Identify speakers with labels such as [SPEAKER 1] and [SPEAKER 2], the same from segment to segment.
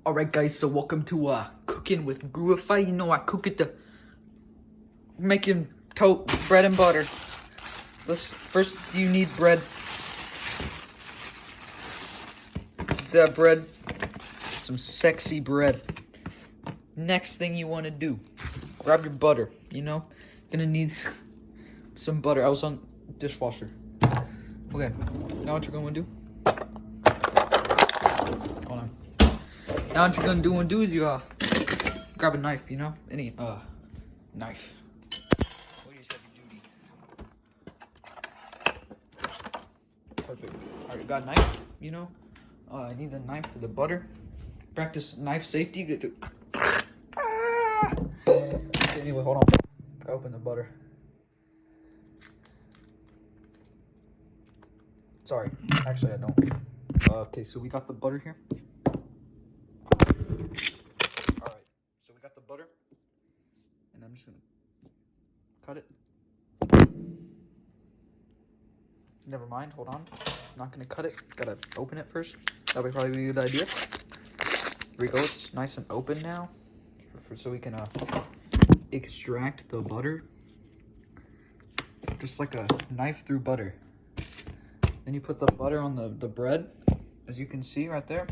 [SPEAKER 1] Alright guys, so welcome to cooking with Groovify. You know I cook it making bread and butter. First you need bread. That bread, some sexy bread. Next thing you want to do, grab your butter. You know, gonna need some butter. I was on dishwasher. Okay, now what you're gonna do? Hold on. Now what you're gonna do is you grab a knife. You know, any knife. We'll use heavy duty. Perfect. Alright, got a knife. You know, I need the knife for the butter. Practice knife safety. Okay, anyway, hold on. I open the butter. Sorry, actually I don't. Okay, so we got the butter here. Alright, so we got the butter. And I'm just gonna cut it. Never mind, hold on. I'm not gonna cut it. Gotta open it first. That would probably be a good idea. Here we go, it's nice and open now. So we can extract the butter. Just like a knife through butter. Then you put the butter on the bread, as you can see right there.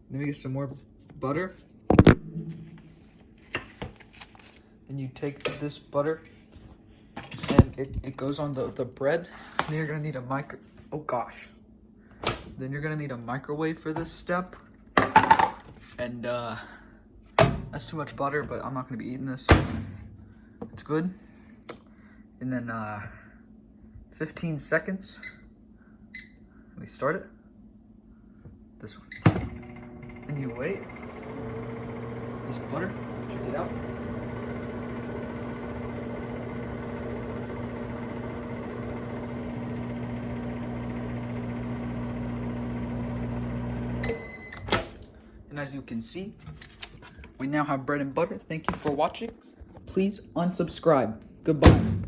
[SPEAKER 1] Then we get some more butter. Then you take this butter and it goes on the bread. Then you're gonna need a oh gosh. Then you're gonna need a microwave for this step. And that's too much butter, but I'm not gonna be eating this. It's good. And then 15 seconds. We start it. This one. And you wait. This butter, check it out. And as you can see, we now have bread and butter. Thank you for watching. Please unsubscribe. Goodbye.